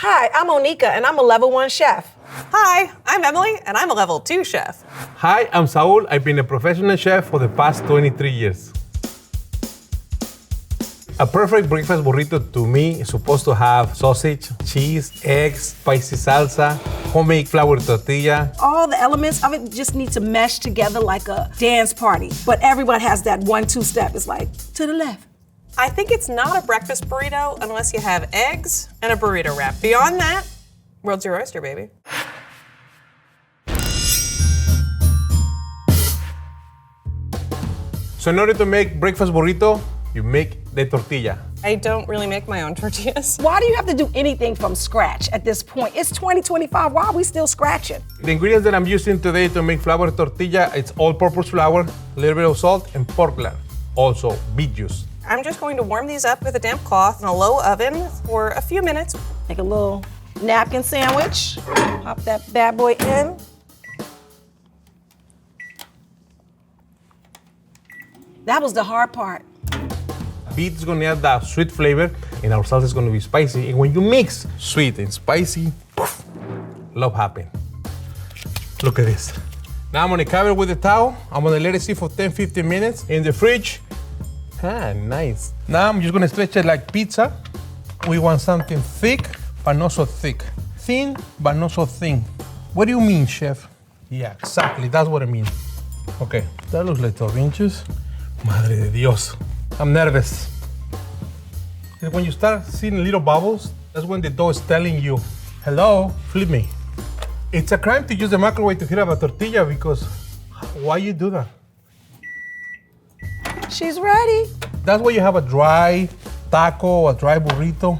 Hi, I'm Onika, and I'm a level 1 chef. Hi, I'm Emily, and I'm a level 2 chef. Hi, I'm Saúl. I've been a professional chef for the past 23 years. A perfect breakfast burrito to me is supposed to have sausage, cheese, eggs, spicy salsa, homemade flour tortilla. All the elements of it just need to mesh together like a dance party. But everyone has that 1-2 step. It's like, to the left. I think it's not a breakfast burrito unless you have eggs and a burrito wrap. Beyond that, world's your oyster, baby. So in order to make breakfast burrito, you make the tortilla. I don't really make my own tortillas. Why do you have to do anything from scratch at this point? It's 2025. Why are we still scratching? The ingredients that I'm using today to make flour tortilla, it's all-purpose flour, a little bit of salt, and pork lard. Also, beet juice. I'm just going to warm these up with a damp cloth in a low oven for a few minutes. Make a little napkin sandwich. Pop that bad boy in. That was the hard part. Beet is gonna add that sweet flavor, and our salsa is gonna be spicy. And when you mix sweet and spicy, poof, love happens. Look at this. Now I'm gonna cover it with a towel. I'm gonna let it sit for 10-15 minutes in the fridge. Ah, nice. Now I'm just gonna stretch it like pizza. We want something thick, but not so thick. Thin, but not so thin. What do you mean, chef? Yeah, exactly, that's what I mean. Okay, that looks like 12 inches. Madre de Dios. I'm nervous. And when you start seeing little bubbles, that's when the dough is telling you, hello, flip me. It's a crime to use the microwave to heat up a tortilla because why you do that? She's ready. That's why you have a dry taco, a dry burrito.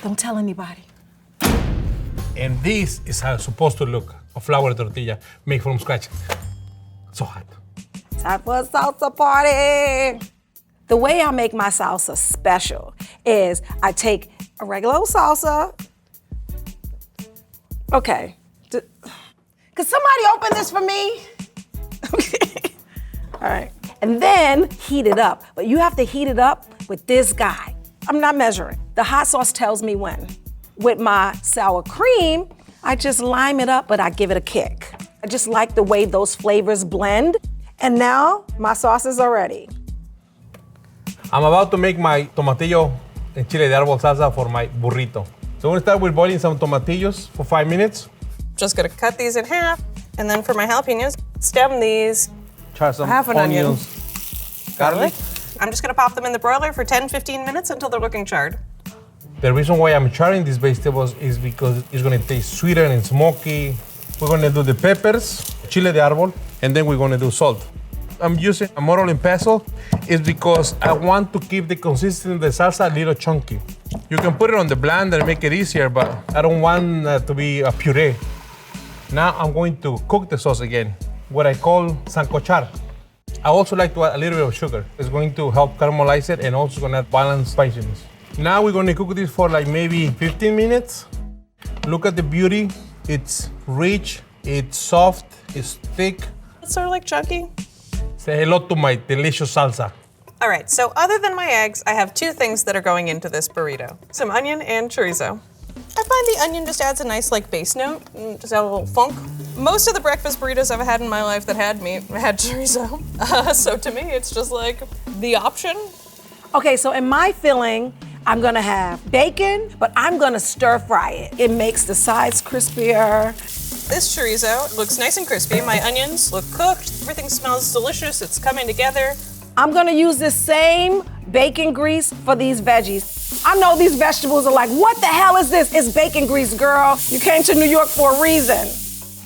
Don't tell anybody. And this is how it's supposed to look, a flour tortilla made from scratch. So hot. Time for a salsa party. The way I make my salsa special is I take a regular old salsa. Okay. Could somebody open this for me? Okay. All right. And then heat it up. But you have to heat it up with this guy. I'm not measuring. The hot sauce tells me when. With my sour cream, I just lime it up, but I give it a kick. I just like the way those flavors blend. And now my sauces are ready. I'm about to make my tomatillo and chile de árbol salsa for my burrito. So I'm gonna start with boiling some tomatillos for 5 minutes. Just gonna cut these in half, and then for my jalapenos, stem these. Char some Half an onion. onions, garlic. I'm just gonna pop them in the broiler for 10-15 minutes until they're looking charred. The reason why I'm charring these vegetables is because it's gonna taste sweeter and smoky. We're gonna do the peppers, chile de árbol, and then we're gonna do salt. I'm using a morrón en pestle is because I want to keep the consistency of the salsa a little chunky. You can put it on the blender and make it easier, but I don't want to be a puree. Now I'm going to cook the sauce again, what I call sancochar. I also like to add a little bit of sugar. It's going to help caramelize it and also gonna add balanced spiciness. Now we're gonna cook this for like maybe 15 minutes. Look at the beauty. It's rich, it's soft, it's thick. It's sort of like chunky. Say hello to my delicious salsa. All right, so other than my eggs, I have two things that are going into this burrito. Some onion and chorizo. I find the onion just adds a nice like base note, and just a little funk. Most of the breakfast burritos I've had in my life that had meat had chorizo. So to me, it's just like the option. Okay, so in my filling, I'm gonna have bacon, but I'm gonna stir fry it. It makes the sides crispier. This chorizo looks nice and crispy. My onions look cooked. Everything smells delicious. It's coming together. I'm gonna use this same bacon grease for these veggies. I know these vegetables are like, what the hell is this? It's bacon grease, girl. You came to New York for a reason.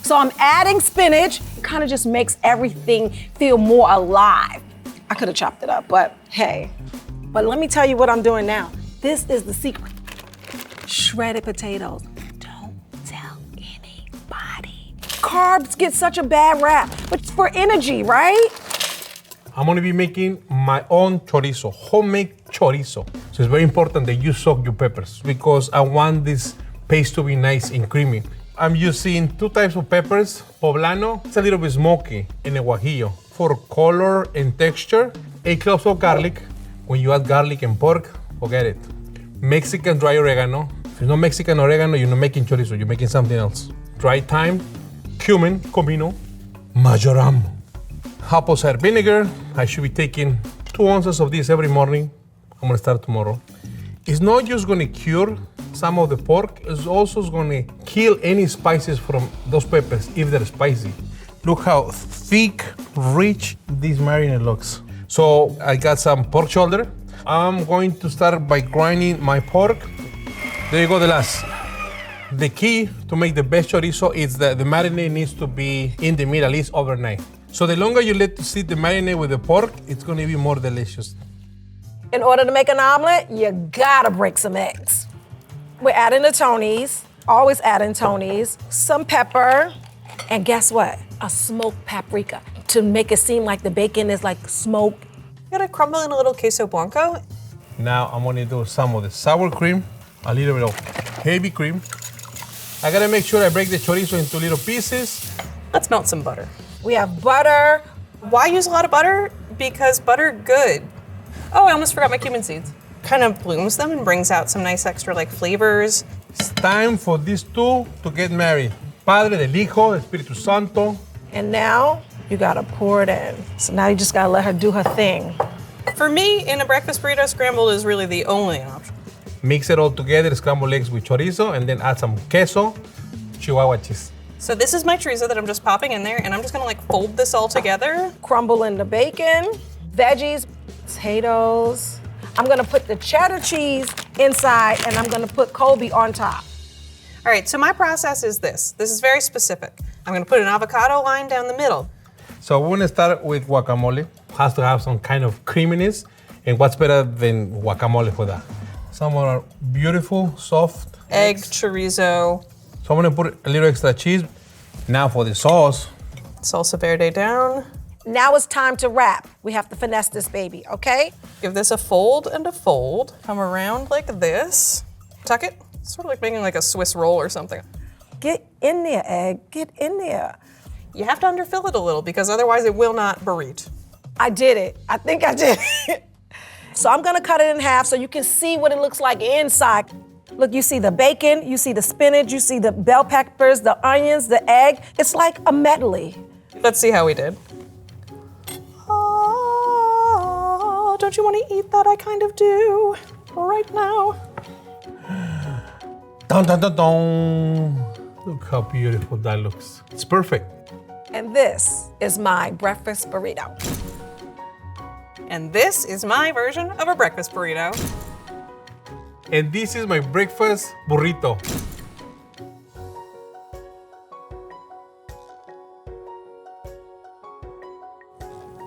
So I'm adding spinach. It kind of just makes everything feel more alive. I could have chopped it up, but hey. But let me tell you what I'm doing now. This is the secret. Shredded potatoes. Don't tell anybody. Carbs get such a bad rap, but it's for energy, right? I'm gonna be making my own chorizo, homemade chorizo. So it's very important that you soak your peppers because I want this paste to be nice and creamy. I'm using two types of peppers. Poblano, it's a little bit smoky, and a guajillo. For color and texture, 8 cloves of garlic. When you add garlic and pork, forget it. Mexican dry oregano, There's no Mexican oregano, you're not making chorizo, you're making something else. Dry thyme, cumin, comino, majoram. Apple cider vinegar. I should be taking 2 ounces of this every morning. I'm gonna start tomorrow. It's not just gonna cure some of the pork, it's also gonna kill any spices from those peppers if they're spicy. Look how thick, rich this marinade looks. So I got some pork shoulder. I'm going to start by grinding my pork. There you go, the last. The key to make the best chorizo is that the marinade needs to be in the meat at least overnight. So the longer you let sit the marinade with the pork, it's gonna be more delicious. In order to make an omelet, you gotta break some eggs. We're adding the Tonys, always adding Tonys, some pepper, and guess what? A smoked paprika to make it seem like the bacon is like smoked. You gotta crumble in a little queso blanco. Now I'm gonna do some of the sour cream, a little bit of heavy cream. I gotta make sure I break the chorizo into little pieces. Let's melt some butter. We have butter. Why use a lot of butter? Because butter good. Oh, I almost forgot my cumin seeds. Kind of blooms them and brings out some nice extra like flavors. It's time for these two to get married. Padre del Hijo, Espíritu Santo. And now you gotta pour it in. So now you just gotta let her do her thing. For me, in a breakfast burrito, scrambled is really the only option. Mix it all together, scrambled eggs with chorizo, and then add some queso, Chihuahua cheese. So this is my chorizo that I'm just popping in there, and I'm just gonna like fold this all together. Crumble in the bacon, veggies, potatoes. I'm gonna put the cheddar cheese inside, and I'm gonna put Colby on top. All right, so my process is this. This is very specific. I'm gonna put an avocado line down the middle. So we're gonna start with guacamole. Has to have some kind of creaminess, and what's better than guacamole for that? Some are beautiful, soft Egg, chorizo, So I'm gonna put a little extra cheese. Now for the sauce. salsa verde down. Now it's time to wrap. We have to finesse this baby, okay? Give this a fold and a fold. Come around like this. Tuck it. Sort of like making like a Swiss roll or something. Get in there, egg. Get in there. You have to underfill it a little because otherwise it will not burrito. I did it. I think I did it. So I'm gonna cut it in half so you can see what it looks like inside. Look, you see the bacon, you see the spinach, you see the bell peppers, the onions, the egg. It's like a medley. Let's see how we did. Oh, don't you want to eat that? I kind of do. Right now. Dun, dun, dun, dun. Look how beautiful that looks. It's perfect. And this is my breakfast burrito. And this is my version of a breakfast burrito. And this is my breakfast burrito.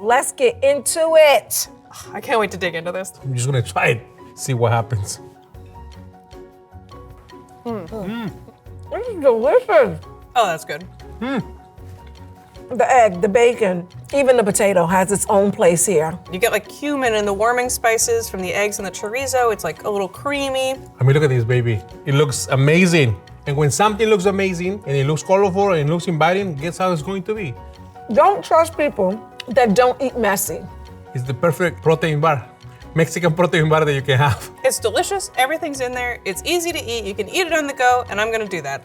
Let's get into it. I can't wait to dig into this. I'm just gonna try it, see what happens. This is delicious. Oh, that's good. The egg, the bacon, even the potato has its own place here. You get like cumin and the warming spices from the eggs and the chorizo. It's like a little creamy. I mean, look at this, baby. It looks amazing. And when something looks amazing and it looks colorful and it looks inviting, guess how it's going to be? Don't trust people that don't eat messy. It's the perfect protein bar. Mexican protein bar that you can have. It's delicious. Everything's in there. It's easy to eat. You can eat it on the go, and I'm gonna do that.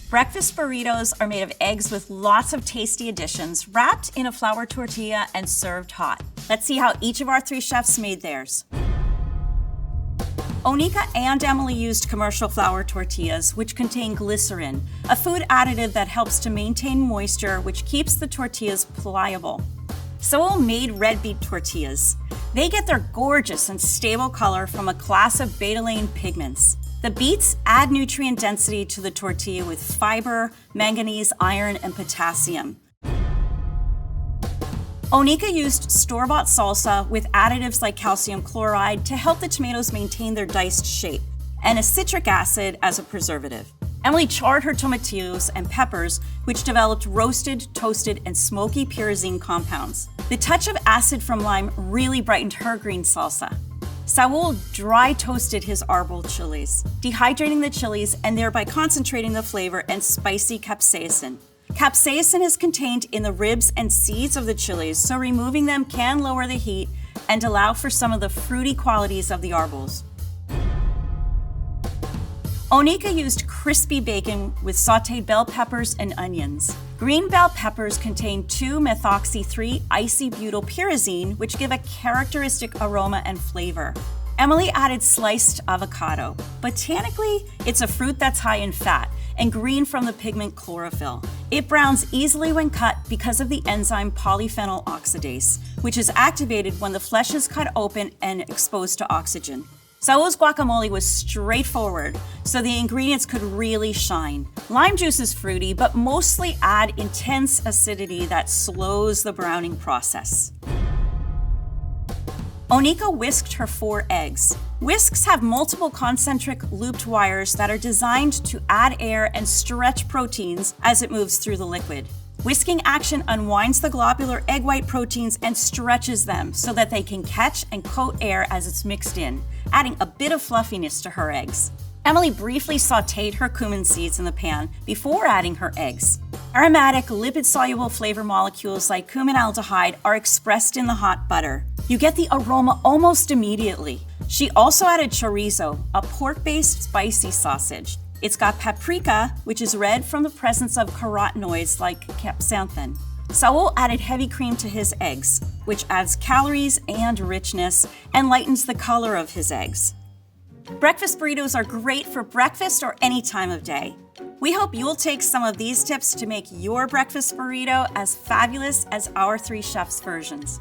Breakfast burritos are made of eggs with lots of tasty additions, wrapped in a flour tortilla and served hot. Let's see how each of our three chefs made theirs. Onika and Emily used commercial flour tortillas, which contain glycerin, a food additive that helps to maintain moisture, which keeps the tortillas pliable. Saúl made red beet tortillas. They get their gorgeous and stable color from a class of betalain pigments. The beets add nutrient density to the tortilla with fiber, manganese, iron, and potassium. Onika used store-bought salsa with additives like calcium chloride to help the tomatoes maintain their diced shape, and a citric acid as a preservative. Emily charred her tomatillos and peppers, which developed roasted, toasted, and smoky pyrazine compounds. The touch of acid from lime really brightened her green salsa. Saúl dry toasted his arbol chilies, dehydrating the chilies and thereby concentrating the flavor and spicy capsaicin. Capsaicin is contained in the ribs and seeds of the chilies, so removing them can lower the heat and allow for some of the fruity qualities of the arbos. Onika used crispy bacon with sautéed bell peppers and onions. Green bell peppers contain 2-methoxy-3 isobutylpyrazine, which give a characteristic aroma and flavor. Emily added sliced avocado. Botanically, it's a fruit that's high in fat and green from the pigment chlorophyll. It browns easily when cut because of the enzyme polyphenol oxidase, which is activated when the flesh is cut open and exposed to oxygen. Saúl's guacamole was straightforward, so the ingredients could really shine. Lime juice is fruity, but mostly add intense acidity that slows the browning process. Onika whisked her 4 eggs. Whisks have multiple concentric looped wires that are designed to add air and stretch proteins as it moves through the liquid. Whisking action unwinds the globular egg white proteins and stretches them so that they can catch and coat air as it's mixed in, adding a bit of fluffiness to her eggs. Emily briefly sautéed her cumin seeds in the pan before adding her eggs. Aromatic, lipid-soluble flavor molecules like cumin aldehyde are expressed in the hot butter. You get the aroma almost immediately. She also added chorizo, a pork-based spicy sausage. It's got paprika, which is red from the presence of carotenoids like capsanthin. Saúl added heavy cream to his eggs, which adds calories and richness and lightens the color of his eggs. Breakfast burritos are great for breakfast or any time of day. We hope you'll take some of these tips to make your breakfast burrito as fabulous as our 3 chefs' versions.